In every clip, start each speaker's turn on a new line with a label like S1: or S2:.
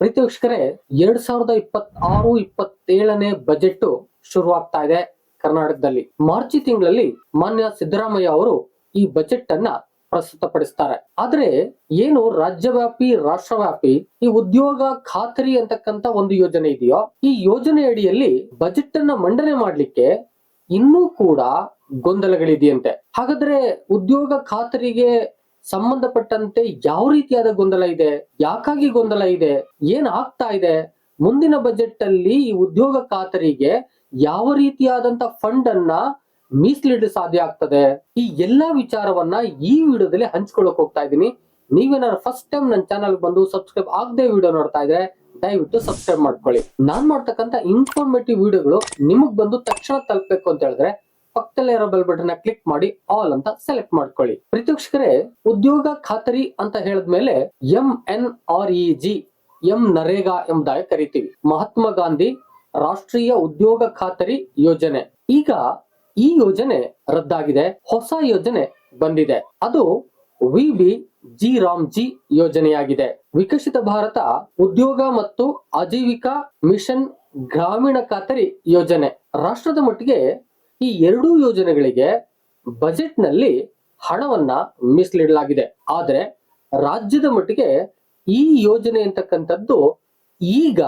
S1: ಪ್ರೀತಿ ವೀಕ್ಷಕರೇ, 2026-27ನೇ ಬಜೆಟ್ ಶುರುವಾಗ್ತಾ ಇದೆ ಕರ್ನಾಟಕದಲ್ಲಿ. ಮಾರ್ಚ್ ತಿಂಗಳಲ್ಲಿ ಮಾನ್ಯ ಸಿದ್ದರಾಮಯ್ಯ ಅವರು ಈ ಬಜೆಟ್ ಅನ್ನ ಪ್ರಸ್ತುತಪಡಿಸ್ತಾರೆ. ಆದ್ರೆ ಏನು ರಾಜ್ಯವ್ಯಾಪಿ ರಾಷ್ಟ್ರವ್ಯಾಪಿ ಈ ಉದ್ಯೋಗ ಖಾತರಿ ಅಂತಕ್ಕಂತ ಒಂದು ಯೋಜನೆ ಇದೆಯೋ, ಈ ಯೋಜನೆ ಅಡಿಯಲ್ಲಿ ಬಜೆಟ್ ಅನ್ನ ಮಂಡನೆ ಮಾಡ್ಲಿಕ್ಕೆ ಇನ್ನೂ ಕೂಡ ಗೊಂದಲಗಳಿದೆಯಂತೆ. ಹಾಗಾದ್ರೆ ಉದ್ಯೋಗ ಖಾತರಿಗೆ ಸಂಬಂಧಪಟ್ಟಂತೆ ಯಾವ ರೀತಿಯಾದ ಗೊಂದಲ ಇದೆ, ಯಾಕಾಗಿ ಗೊಂದಲ ಇದೆ, ಏನ್ ಆಗ್ತಾ ಇದೆ, ಮುಂದಿನ ಬಜೆಟ್ ಅಲ್ಲಿ ಈ ಉದ್ಯೋಗ ಖಾತರಿಗೆ ಯಾವ ರೀತಿಯಾದಂತ ಫಂಡ್ ಅನ್ನ ಮೀಸಲಿಡಲು ಸಾಧ್ಯ ಆಗ್ತದೆ, ಈ ಎಲ್ಲಾ ವಿಚಾರವನ್ನ ಈ ವಿಡಿಯೋದಲ್ಲಿ ಹಂಚ್ಕೊಳ್ಳಕ್ ಹೋಗ್ತಾ ಇದ್ದೀನಿ. ನೀವೇನಾದ್ರು ಫಸ್ಟ್ ಟೈಮ್ ನನ್ನ ಚಾನಲ್ ಬಂದು ಸಬ್ಸ್ಕ್ರೈಬ್ ಆಗದೆ ವಿಡಿಯೋ ನೋಡ್ತಾ ಇದ್ರೆ ದಯವಿಟ್ಟು ಸಬ್ಸ್ಕ್ರೈಬ್ ಮಾಡ್ಕೊಳ್ಳಿ. ನಾನ್ ಮಾಡ್ತಕ್ಕಂತ ಇನ್ಫಾರ್ಮೇಟಿವ್ ವಿಡಿಯೋಗಳು ನಿಮಗ್ ಬಂದು ತಕ್ಷಣ ತಲುಪಬೇಕು ಅಂತ ಹೇಳಿದ್ರೆ ಪಕ್ಕದಲ್ಲೇ ಇರೋ ಬೆಲ್ ಬಟನ್ ಕ್ಲಿಕ್ ಮಾಡಿ ಆಲ್ ಅಂತ ಸೆಲೆಕ್ಟ್ ಮಾಡ್ಕೊಳ್ಳಿ. ಪ್ರೀತಿವೀಕ್ಷಕರೇ, ಉದ್ಯೋಗ ಖಾತರಿ ಅಂತ ಹೇಳಿದ್ಮೇಲೆ MNREG, ನರೇಗಾ ಎಂಬುದಾಗಿ ಕರಿತೀವಿ. ಮಹಾತ್ಮ ಗಾಂಧಿ ರಾಷ್ಟ್ರೀಯ ಉದ್ಯೋಗ ಖಾತರಿ ಯೋಜನೆ. ಈಗ ಈ ಯೋಜನೆ ರದ್ದಾಗಿದೆ, ಹೊಸ ಯೋಜನೆ ಬಂದಿದೆ. ಅದು VBG ರಾಮ್ಜಿ ಯೋಜನೆಯಾಗಿದೆ. ವಿಕಸಿತ ಭಾರತ ಉದ್ಯೋಗ ಮತ್ತು ಆಜೀವಿಕಾ ಮಿಷನ್ ಗ್ರಾಮೀಣ ಖಾತರಿ ಯೋಜನೆ. ರಾಷ್ಟ್ರದ ಮಟ್ಟಿಗೆ ಈ ಎರಡೂ ಯೋಜನೆಗಳಿಗೆ ಬಜೆಟ್ ನಲ್ಲಿ ಹಣವನ್ನ ಮೀಸಲಿಡಲಾಗಿದೆ. ಆದ್ರೆ ರಾಜ್ಯದ ಮಟ್ಟಿಗೆ ಈ ಯೋಜನೆ ಅಂತಕ್ಕಂಥದ್ದು ಈಗ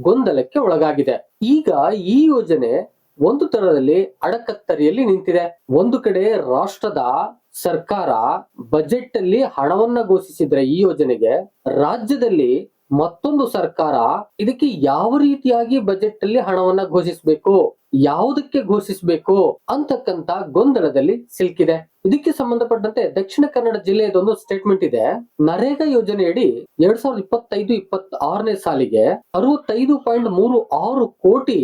S1: ಗೊಂದಲಕ್ಕೆ ಒಳಗಾಗಿದೆ. ಈಗ ಈ ಯೋಜನೆ ಒಂದು ತರದಲ್ಲಿ ಅಡಕತ್ತರಿಯಲ್ಲಿ ನಿಂತಿದೆ. ಒಂದು ಕಡೆ ರಾಷ್ಟ್ರದ ಸರ್ಕಾರ ಬಜೆಟ್ ಅಲ್ಲಿ ಹಣವನ್ನ ಘೋಷಿಸಿದ್ರೆ ಈ ಯೋಜನೆಗೆ, ರಾಜ್ಯದಲ್ಲಿ ಮತ್ತೊಂದು ಸರ್ಕಾರ ಇದಕ್ಕೆ ಯಾವ ರೀತಿಯಾಗಿ ಬಜೆಟ್ ಅಲ್ಲಿ ಹಣವನ್ನ ಘೋಷಿಸಬೇಕು, ಯಾವುದಕ್ಕೆ ಘೋಷಿಸಬೇಕು ಅಂತಕ್ಕಂತ ಗೊಂದಲದಲ್ಲಿ ಸಿಲುಕಿದೆ. ಇದಕ್ಕೆ ಸಂಬಂಧಪಟ್ಟಂತೆ ದಕ್ಷಿಣ ಕನ್ನಡ ಜಿಲ್ಲೆಯದೊಂದು ಸ್ಟೇಟ್ಮೆಂಟ್ ಇದೆ. ನರೇಗಾ ಯೋಜನೆಯಡಿ 2025-26ನೇ ಸಾಲಿಗೆ 65.36 ಕೋಟಿ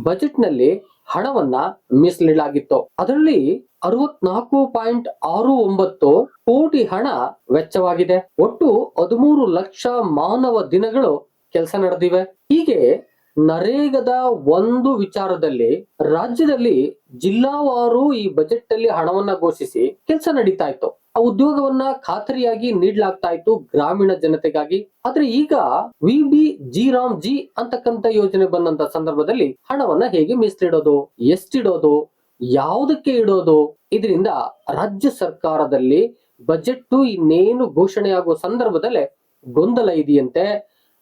S1: ಬಜೆಟ್ ನಲ್ಲಿ ಹಣವನ್ನ ಮೀಸಲಿಡಲಾಗಿತ್ತು. ಅದರಲ್ಲಿ 64.69 ಕೋಟಿ ಹಣ ವೆಚ್ಚವಾಗಿದೆ. ಒಟ್ಟು 13 ಲಕ್ಷ ಮಾನವ ದಿನಗಳು ಕೆಲಸ ನಡೆದಿವೆ. ಹೀಗೆ ನರೇಗದ ಒಂದು ವಿಚಾರದಲ್ಲಿ ರಾಜ್ಯದಲ್ಲಿ ಜಿಲ್ಲಾವಾರು ಈ ಬಜೆಟ್ ಅಲ್ಲಿ ಹಣವನ್ನ ಘೋಷಿಸಿ ಕೆಲಸ ನಡೀತಾ ಇತ್ತು. ಆ ಉದ್ಯೋಗವನ್ನ ಖಾತರಿಯಾಗಿ ನೀಡಲಾಗ್ತಾ ಇತ್ತು ಗ್ರಾಮೀಣ ಜನತೆಗಾಗಿ. ಆದ್ರೆ ಈಗ VBG ರಾಮ್ಜಿ ಅಂತಕ್ಕಂತ ಯೋಜನೆ ಬಂದಂತ ಸಂದರ್ಭದಲ್ಲಿ ಹಣವನ್ನ ಹೇಗೆ ಮೀಸಲಿಡೋದು, ಎಷ್ಟಿಡೋದು, ಯಾವುದಕ್ಕೆ ಇಡೋದು, ಇದರಿಂದ ರಾಜ್ಯ ಸರ್ಕಾರದಲ್ಲಿ ಬಜೆಟ್ ಇನ್ನೇನು ಘೋಷಣೆಯಾಗುವ ಸಂದರ್ಭದಲ್ಲೇ ಗೊಂದಲ ಇದೆಯಂತೆ.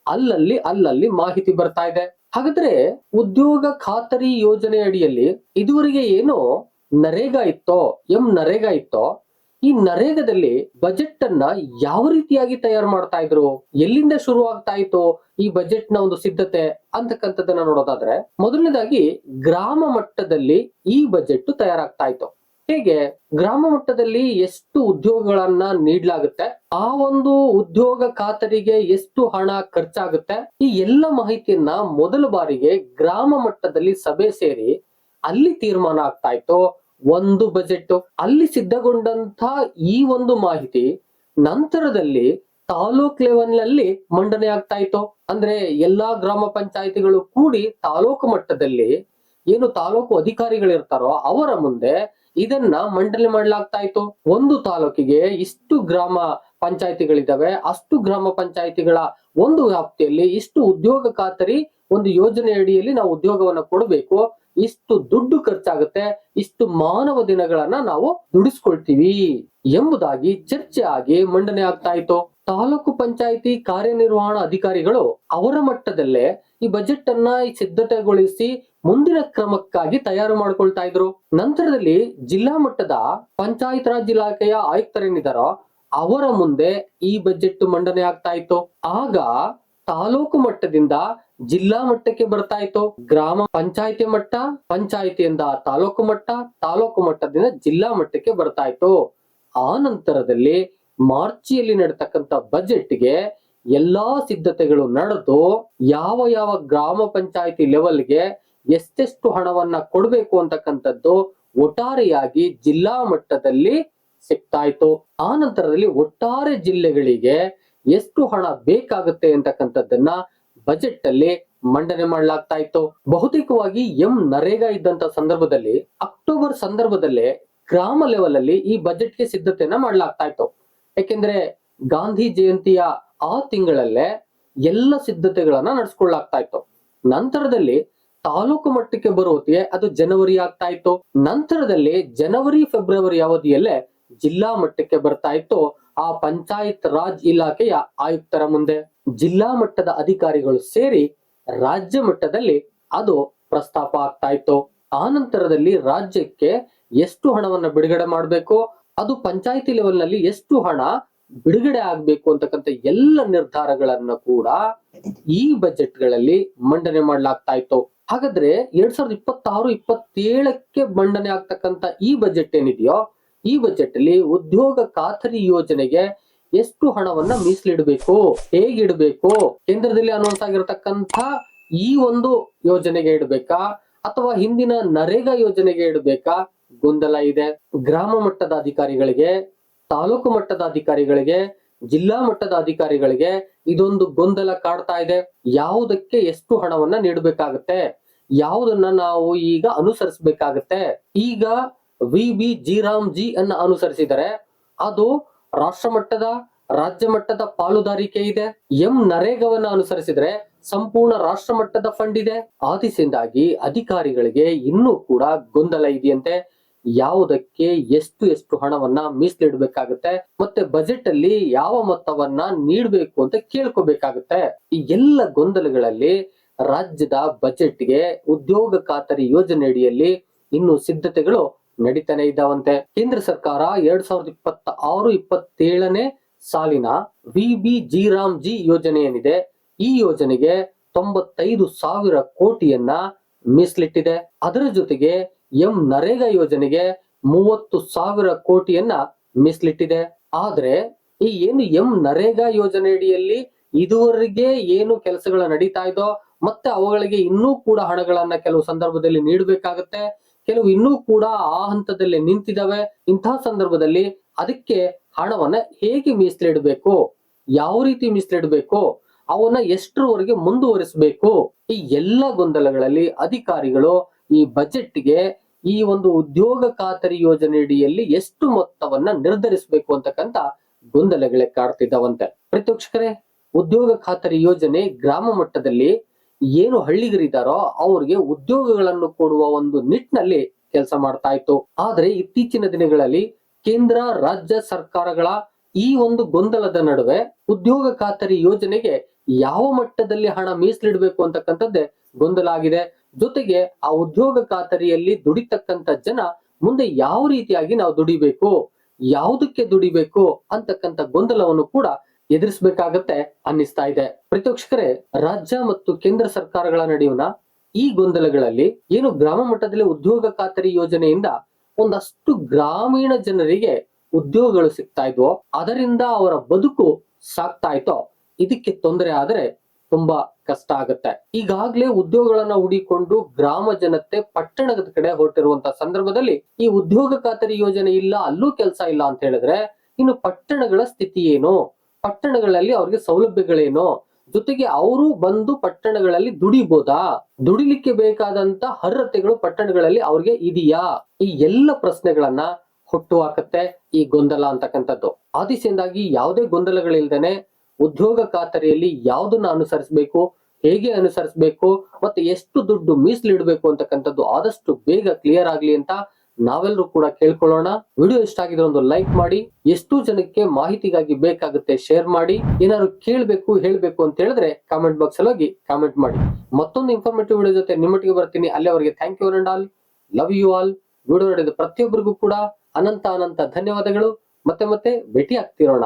S1: ಅಲ್ಲಲ್ಲಿ ಮಾಹಿತಿ ಬರ್ತಾ ಇದೆ. ಹಾಗಾದ್ರೆ ಉದ್ಯೋಗ ಖಾತರಿ ಯೋಜನೆ ಅಡಿಯಲ್ಲಿ ಇದುವರೆಗೆ ಏನು ನರೇಗಾ ಇತ್ತೋ, ನರೇಗಾ ಇತ್ತೋ, ಈ ನರೇಗಾದಲ್ಲಿ ಬಜೆಟ್ ಅನ್ನ ಯಾವ ರೀತಿಯಾಗಿ ತಯಾರು ಮಾಡ್ತಾ ಇದ್ರು, ಎಲ್ಲಿಂದ ಶುರು ಆಗ್ತಾ ಇತ್ತು ಈ ಬಜೆಟ್ ನ ಒಂದು ಸಿದ್ಧತೆ ಅಂತಕ್ಕಂಥದ್ದನ್ನ ನೋಡೋದಾದ್ರೆ, ಮೊದಲನೇದಾಗಿ ಗ್ರಾಮ ಮಟ್ಟದಲ್ಲಿ ಈ ಬಜೆಟ್ ತಯಾರಾಗ್ತಾ ಇತ್ತು. ಹೇಗೆ ಗ್ರಾಮ ಮಟ್ಟದಲ್ಲಿ ಎಷ್ಟು ಉದ್ಯೋಗಗಳನ್ನ ನೀಡಲಾಗುತ್ತೆ, ಆ ಒಂದು ಉದ್ಯೋಗ ಖಾತರಿಗೆ ಎಷ್ಟು ಹಣ ಖರ್ಚಾಗುತ್ತೆ, ಈ ಎಲ್ಲ ಮಾಹಿತಿಯನ್ನ ಮೊದಲ ಬಾರಿಗೆ ಗ್ರಾಮ ಮಟ್ಟದಲ್ಲಿ ಸಭೆ ಸೇರಿ ಅಲ್ಲಿ ತೀರ್ಮಾನ ಆಗ್ತಾ ಇತ್ತು. ಒಂದು ಬಜೆಟ್ ಅಲ್ಲಿ ಸಿದ್ಧಗೊಂಡಂತ ಈ ಒಂದು ಮಾಹಿತಿ ನಂತರದಲ್ಲಿ ತಾಲೂಕ್ ಲೆವೆಲ್ ನಲ್ಲಿ ಮಂಡನೆ ಆಗ್ತಾ ಇತ್ತು. ಅಂದ್ರೆ ಎಲ್ಲಾ ಗ್ರಾಮ ಪಂಚಾಯಿತಿಗಳು ಕೂಡಿ ತಾಲೂಕು ಮಟ್ಟದಲ್ಲಿ ಏನು ತಾಲೂಕು ಅಧಿಕಾರಿಗಳಿರ್ತಾರೋ ಅವರ ಮುಂದೆ ಇದನ್ನ ಮಂಡನೆ ಮಾಡಲಾಗ್ತಾ ಇತ್ತು. ಒಂದು ತಾಲೂಕಿಗೆ ಇಷ್ಟು ಗ್ರಾಮ ಪಂಚಾಯಿತಿಗಳಿದಾವೆ, ಅಷ್ಟು ಗ್ರಾಮ ಪಂಚಾಯಿತಿಗಳ ಒಂದು ವ್ಯಾಪ್ತಿಯಲ್ಲಿ ಇಷ್ಟು ಉದ್ಯೋಗ ಖಾತರಿ ಒಂದು ಯೋಜನೆ ಅಡಿಯಲ್ಲಿ ನಾವು ಉದ್ಯೋಗವನ್ನ ಕೊಡಬೇಕು, ಇಷ್ಟು ದುಡ್ಡು ಖರ್ಚಾಗುತ್ತೆ, ಇಷ್ಟು ಮಾನವ ದಿನಗಳನ್ನ ನಾವು ದುಡಿಸ್ಕೊಳ್ತೀವಿ ಎಂಬುದಾಗಿ ಚರ್ಚೆ ಆಗಿ ಮಂಡನೆ ಆಗ್ತಾ ಇತ್ತು. ತಾಲೂಕು ಪಂಚಾಯಿತಿ ಕಾರ್ಯನಿರ್ವಹಣಾ ಅಧಿಕಾರಿಗಳು ಅವರ ಮಟ್ಟದಲ್ಲೇ ಈ ಬಜೆಟ್ ಅನ್ನ ಸಿದ್ಧತೆಗೊಳಿಸಿ ಮುಂದಿನ ಕ್ರಮಕ್ಕಾಗಿ ತಯಾರು ಮಾಡ್ಕೊಳ್ತಾ ಇದ್ರು. ನಂತರದಲ್ಲಿ ಜಿಲ್ಲಾ ಮಟ್ಟದ ಪಂಚಾಯತ್ ರಾಜ್ ಇಲಾಖೆಯ ಆಯುಕ್ತರೇನಿದಾರೋ ಅವರ ಮುಂದೆ ಈ ಬಜೆಟ್ ಮಂಡನೆ ಆಗ್ತಾ ಇತ್ತು. ಆಗ ತಾಲೂಕು ಮಟ್ಟದಿಂದ ಜಿಲ್ಲಾ ಮಟ್ಟಕ್ಕೆ ಬರ್ತಾ ಇತ್ತು, ಗ್ರಾಮ ಪಂಚಾಯಿತಿ ಮಟ್ಟ, ಪಂಚಾಯಿತಿಯಿಂದ ತಾಲೂಕು ಮಟ್ಟ, ತಾಲೂಕು ಮಟ್ಟದಿಂದ ಜಿಲ್ಲಾ ಮಟ್ಟಕ್ಕೆ ಬರ್ತಾ ಇತ್ತು. ಆ ನಂತರದಲ್ಲಿ ಮಾರ್ಚಿಯಲ್ಲಿ ನಡೀತಕ್ಕಂತ ಬಜೆಟ್ಗೆ ಎಲ್ಲಾ ಸಿದ್ಧತೆಗಳು ನಡೆದು ಯಾವ ಯಾವ ಗ್ರಾಮ ಪಂಚಾಯಿತಿ ಲೆವೆಲ್ಗೆ ಎಷ್ಟೆಷ್ಟು ಹಣವನ್ನ ಕೊಡಬೇಕು ಅಂತಕ್ಕಂಥದ್ದು ಒಟ್ಟಾರೆಯಾಗಿ ಜಿಲ್ಲಾ ಮಟ್ಟದಲ್ಲಿ ಸಿಗ್ತಾ ಇತ್ತು. ಆ ನಂತರದಲ್ಲಿ ಒಟ್ಟಾರೆ ಜಿಲ್ಲೆಗಳಿಗೆ ಎಷ್ಟು ಹಣ ಬೇಕಾಗುತ್ತೆ ಅಂತಕ್ಕಂಥದ್ದನ್ನ ಬಜೆಟ್ ಅಲ್ಲಿ ಮಂಡನೆ ಮಾಡಲಾಗ್ತಾ ಇತ್ತು. ಬಹುತೇಕವಾಗಿ ನರೇಗಾ ಇದ್ದಂತ ಸಂದರ್ಭದಲ್ಲಿ ಅಕ್ಟೋಬರ್ ಸಂದರ್ಭದಲ್ಲೇ ಗ್ರಾಮ ಲೆವೆಲ್ ಅಲ್ಲಿ ಈ ಬಜೆಟ್ಗೆ ಸಿದ್ಧತೆಯನ್ನ ಮಾಡಲಾಗ್ತಾ ಇತ್ತು. ಯಾಕೆಂದ್ರೆ ಗಾಂಧಿ ಜಯಂತಿಯ ಆ ತಿಂಗಳಲ್ಲೇ ಎಲ್ಲ ಸಿದ್ಧತೆಗಳನ್ನ ನಡೆಸ್ಕೊಳ್ಳಾಗ್ತಾ ಇತ್ತು. ನಂತರದಲ್ಲಿ ತಾಲೂಕು ಮಟ್ಟಕ್ಕೆ ಬರೋ ಹೊತ್ತಿಗೆ ಅದು ಜನವರಿ ಆಗ್ತಾ ಇತ್ತು. ನಂತರದಲ್ಲಿ ಜನವರಿ ಫೆಬ್ರವರಿ ಅವಧಿಯಲ್ಲೇ ಜಿಲ್ಲಾ ಮಟ್ಟಕ್ಕೆ ಬರ್ತಾ ಇತ್ತು. ಆ ಪಂಚಾಯತ್ ರಾಜ್ ಇಲಾಖೆಯ ಆಯುಕ್ತರ ಮುಂದೆ ಜಿಲ್ಲಾ ಮಟ್ಟದ ಅಧಿಕಾರಿಗಳು ಸೇರಿ ರಾಜ್ಯ ಮಟ್ಟದಲ್ಲಿ ಅದು ಪ್ರಸ್ತಾಪ ಆಗ್ತಾ ಇತ್ತು. ಆ ನಂತರದಲ್ಲಿ ರಾಜ್ಯಕ್ಕೆ ಎಷ್ಟು ಹಣವನ್ನ ಬಿಡುಗಡೆ ಮಾಡಬೇಕು, ಅದು ಪಂಚಾಯತಿ ಲೆವೆಲ್ ನಲ್ಲಿ ಎಷ್ಟು ಹಣ ಬಿಡುಗಡೆ ಆಗ್ಬೇಕು ಅಂತಕ್ಕಂಥ ಎಲ್ಲ ನಿರ್ಧಾರಗಳನ್ನ ಕೂಡ ಈ ಬಜೆಟ್ ಗಳಲ್ಲಿ ಮಂಡನೆ ಮಾಡ್ಲಾಗ್ತಾ ಇತ್ತು. ಹಾಗಾದ್ರೆ 2026-27ಕ್ಕೆ ಮಂಡನೆ ಆಗ್ತಕ್ಕಂಥ ಈ ಬಜೆಟ್ ಏನಿದೆಯೋ, ಈ ಬಜೆಟ್ ಅಲ್ಲಿ ಉದ್ಯೋಗ ಖಾತರಿ ಯೋಜನೆಗೆ ಎಷ್ಟು ಹಣವನ್ನ ಮೀಸಲಿಡಬೇಕು, ಹೇಗಿಡಬೇಕು, ಕೇಂದ್ರದಲ್ಲಿ ಅನೌನ್ಸ್ ಆಗಿರತಕ್ಕಂಥ ಈ ಒಂದು ಯೋಜನೆಗೆ ಇಡಬೇಕಾ ಅಥವಾ ಹಿಂದಿನ ನರೇಗಾ ಯೋಜನೆಗೆ ಇಡಬೇಕಾ ಗೊಂದಲ ಇದೆ. ಗ್ರಾಮ ಮಟ್ಟದ ಅಧಿಕಾರಿಗಳಿಗೆ, ತಾಲೂಕು ಮಟ್ಟದ ಅಧಿಕಾರಿಗಳಿಗೆ, ಜಿಲ್ಲಾ ಮಟ್ಟದ ಅಧಿಕಾರಿಗಳಿಗೆ ಇದೊಂದು ಗೊಂದಲ ಕಾಡ್ತಾ ಇದೆ. ಯಾವುದಕ್ಕೆ ಎಷ್ಟು ಹಣವನ್ನ ನೀಡಬೇಕಾಗತ್ತೆ, ಯಾವುದನ್ನ ನಾವು ಈಗ ಅನುಸರಿಸಬೇಕಾಗತ್ತೆ. ಈಗ VB-G-Ram-G ಅನ್ನ ಅನುಸರಿಸಿದರೆ ಅದು ರಾಷ್ಟ್ರ ಮಟ್ಟದ, ರಾಜ್ಯ ಮಟ್ಟದ ಪಾಲುದಾರಿಕೆ ಇದೆ. ನರೇಗಾವನ್ನ ಅನುಸರಿಸಿದ್ರೆ ಸಂಪೂರ್ಣ ರಾಷ್ಟ್ರ ಮಟ್ಟದ ಫಂಡ್ ಇದೆ. ಆದಿಸಿಂದಾಗಿ ಅಧಿಕಾರಿಗಳಿಗೆ ಇನ್ನೂ ಕೂಡ ಗೊಂದಲ ಇದೆಯಂತೆ. ಯಾವುದಕ್ಕೆ ಎಷ್ಟು ಎಷ್ಟು ಹಣವನ್ನ ಮೀಸಲಿಡಬೇಕಾಗುತ್ತೆ, ಮತ್ತೆ ಬಜೆಟ್ ಅಲ್ಲಿ ಯಾವ ಮೊತ್ತವನ್ನ ನೀಡಬೇಕು ಅಂತ ಕೇಳ್ಕೋಬೇಕಾಗುತ್ತೆ. ಈ ಎಲ್ಲ ಗೊಂದಲಗಳಲ್ಲಿ ರಾಜ್ಯದ ಬಜೆಟ್ಗೆ ಉದ್ಯೋಗ ಖಾತರಿ ಯೋಜನೆ ಅಡಿಯಲ್ಲಿ ಇನ್ನು ಸಿದ್ಧತೆಗಳು ನಡೀತಾನೆ ಇದ್ದಾವಂತೆ. ಕೇಂದ್ರ ಸರ್ಕಾರ 2026-27ನೇ ಸಾಲಿನ VB-G-Ram-G ಯೋಜನೆ ಏನಿದೆ, ಈ ಯೋಜನೆಗೆ 95,000 ಕೋಟಿಯನ್ನ ಮೀಸಲಿಟ್ಟಿದೆ. ಅದರ ಜೊತೆಗೆ ನರೇಗಾ ಯೋಜನೆಗೆ 30,000 ಕೋಟಿಯನ್ನ ಮೀಸಲಿಟ್ಟಿದೆ. ಆದ್ರೆ ಈ ಏನು ನರೇಗಾ ಯೋಜನೆ ಅಡಿಯಲ್ಲಿ ಇದುವರೆಗೆ ಏನು ಕೆಲಸಗಳು ನಡೀತಾ ಇದೋ ಮತ್ತೆ ಅವುಗಳಿಗೆ ಇನ್ನೂ ಕೂಡ ಹಣಗಳನ್ನ ಕೆಲವು ಸಂದರ್ಭದಲ್ಲಿ ನೀಡಬೇಕಾಗತ್ತೆ, ಕೆಲವು ಇನ್ನೂ ಕೂಡ ಆ ಹಂತದಲ್ಲಿ ನಿಂತಿದ್ದಾವೆ. ಇಂತಹ ಸಂದರ್ಭದಲ್ಲಿ ಅದಕ್ಕೆ ಹಣವನ್ನ ಹೇಗೆ ಮೀಸಲಿಡಬೇಕು, ಯಾವ ರೀತಿ ಮೀಸಲಿಡಬೇಕು, ಅವನ್ನ ಎಷ್ಟರವರೆಗೆ ಮುಂದುವರಿಸಬೇಕು, ಈ ಎಲ್ಲ ಗೊಂದಲಗಳಲ್ಲಿ ಅಧಿಕಾರಿಗಳು ಈ ಬಜೆಟ್ಗೆ ಈ ಒಂದು ಉದ್ಯೋಗ ಖಾತರಿ ಯೋಜನೆ ಅಡಿಯಲ್ಲಿ ಎಷ್ಟು ಮೊತ್ತವನ್ನ ನಿರ್ಧರಿಸಬೇಕು ಅಂತಕ್ಕಂತ ಗೊಂದಲಗಳೇ ಕಾಡ್ತಿದ್ದಾವಂತೆ. ಪ್ರೇಕ್ಷಕರೇ, ಉದ್ಯೋಗ ಖಾತರಿ ಯೋಜನೆ ಗ್ರಾಮ ಮಟ್ಟದಲ್ಲಿ ಏನು ಹಳ್ಳಿಗರಿದ್ದಾರೋ ಅವ್ರಿಗೆ ಉದ್ಯೋಗಗಳನ್ನು ಕೊಡುವ ಒಂದು ನಿಟ್ಟಿನಲ್ಲಿ ಕೆಲಸ ಮಾಡ್ತಾ ಇತ್ತು. ಆದ್ರೆ ಇತ್ತೀಚಿನ ದಿನಗಳಲ್ಲಿ ಕೇಂದ್ರ ರಾಜ್ಯ ಸರ್ಕಾರಗಳ ಈ ಒಂದು ಗೊಂದಲದ ನಡುವೆ ಉದ್ಯೋಗ ಖಾತರಿ ಯೋಜನೆಗೆ ಯಾವ ಮಟ್ಟದಲ್ಲಿ ಹಣ ಮೀಸಲಿಡಬೇಕು ಅಂತಕ್ಕಂಥದ್ದೇ ಗೊಂದಲ ಆಗಿದೆ. ಜೊತೆಗೆ ಆ ಉದ್ಯೋಗ ಖಾತರಿಯಲ್ಲಿ ದುಡಿತಕ್ಕಂತ ಜನ ಮುಂದೆ ಯಾವ ರೀತಿಯಾಗಿ ನಾವು ದುಡಿಬೇಕು, ಯಾವುದಕ್ಕೆ ದುಡಿಬೇಕು ಅಂತಕ್ಕಂಥ ಗೊಂದಲವನ್ನು ಕೂಡ ಎದುರಿಸಬೇಕಾಗತ್ತೆ ಅನ್ನಿಸ್ತಾ ಇದೆ. ಪ್ರೇಕ್ಷಕರೇ, ರಾಜ್ಯ ಮತ್ತು ಕೇಂದ್ರ ಸರ್ಕಾರಗಳ ನಡುವಿನ ಈ ಗೊಂದಲಗಳಲ್ಲಿ ಏನು ಗ್ರಾಮ ಮಟ್ಟದಲ್ಲಿ ಉದ್ಯೋಗ ಖಾತರಿ ಯೋಜನೆಯಿಂದ ಒಂದಷ್ಟು ಗ್ರಾಮೀಣ ಜನರಿಗೆ ಉದ್ಯೋಗಗಳು ಸಿಗ್ತಾ ಇದ್ವೋ, ಅದರಿಂದ ಅವರ ಬದುಕು ಸಾಗ್ತಾ ಇತ್ತೋ, ಇದಕ್ಕೆ ತೊಂದರೆ ಆದ್ರೆ ತುಂಬಾ ಕಷ್ಟ ಆಗತ್ತೆ. ಈಗಾಗ್ಲೇ ಉದ್ಯೋಗಗಳನ್ನ ಹುಡಿಕೊಂಡು ಗ್ರಾಮ ಜನತೆ ಪಟ್ಟಣದ ಕಡೆ ಹೊರಟಿರುವಂತಹ ಸಂದರ್ಭದಲ್ಲಿ ಈ ಉದ್ಯೋಗ ಖಾತರಿ ಯೋಜನೆ ಇಲ್ಲ, ಅಲ್ಲೂ ಕೆಲಸ ಇಲ್ಲ ಅಂತ ಹೇಳಿದ್ರೆ ಇನ್ನು ಪಟ್ಟಣಗಳ ಸ್ಥಿತಿ ಏನು, ಪಟ್ಟಣಗಳಲ್ಲಿ ಅವ್ರಿಗೆ ಸೌಲಭ್ಯಗಳೇನು, ಜೊತೆಗೆ ಅವರು ಬಂದು ಪಟ್ಟಣಗಳಲ್ಲಿ ದುಡಿಬೋದಾ, ದುಡಿಲಿಕ್ಕೆ ಬೇಕಾದಂತ ಅರ್ಹತೆಗಳು ಪಟ್ಟಣಗಳಲ್ಲಿ ಅವ್ರಿಗೆ ಇದೆಯಾ, ಈ ಎಲ್ಲ ಪ್ರಶ್ನೆಗಳನ್ನ ಹುಟ್ಟು ಹಾಕತ್ತೆ ಈ ಗೊಂದಲ ಅಂತಕ್ಕಂಥದ್ದು. ಆದಿಸಿಂದಾಗಿ ಯಾವುದೇ ಗೊಂದಲಗಳಿಲ್ದೇನೆ ಉದ್ಯೋಗ ಖಾತರಿಯಲ್ಲಿ ಯಾವುದನ್ನ ಅನುಸರಿಸಬೇಕು, ಹೇಗೆ ಅನುಸರಿಸಬೇಕು, ಮತ್ತೆ ಎಷ್ಟು ದುಡ್ಡು ಮೀಸಲಿಡಬೇಕು ಅಂತಕ್ಕಂಥದ್ದು ಆದಷ್ಟು ಬೇಗ ಕ್ಲಿಯರ್ ಆಗ್ಲಿ ಅಂತ ನಾವೆಲ್ಲರೂ ಕೂಡ ಕೇಳ್ಕೊಳ್ಳೋಣ. ವಿಡಿಯೋ ಇಷ್ಟ ಆಗಿದ್ರೆ ಒಂದು ಲೈಕ್ ಮಾಡಿ, ಎಷ್ಟು ಜನಕ್ಕೆ ಮಾಹಿತಿಗಾಗಿ ಬೇಕಾಗುತ್ತೆ ಶೇರ್ ಮಾಡಿ. ಏನಾದ್ರು ಕೇಳ್ಬೇಕು ಹೇಳ್ಬೇಕು ಅಂತ ಹೇಳಿದ್ರೆ ಕಾಮೆಂಟ್ ಬಾಕ್ಸ್ ಅಲ್ಲಿ ಹೋಗಿ ಕಾಮೆಂಟ್ ಮಾಡಿ. ಮತ್ತೊಂದು ಇನ್ಫಾರ್ಮೇಟಿವ್ ವಿಡಿಯೋ ಜೊತೆ ನಿಮ್ಮೊಟ್ಟಿಗೆ ಬರ್ತೀನಿ. ಅಲ್ಲಿವರೆಗೆ thank you and all, love you all. Video ನೋಡಿದ ಪ್ರತಿಯೊಬ್ಬರಿಗೂ ಕೂಡ ಅನಂತ ಧನ್ಯವಾದಗಳು. ಮತ್ತೆ ಭೇಟಿ ಆಗ್ತಿರೋಣ.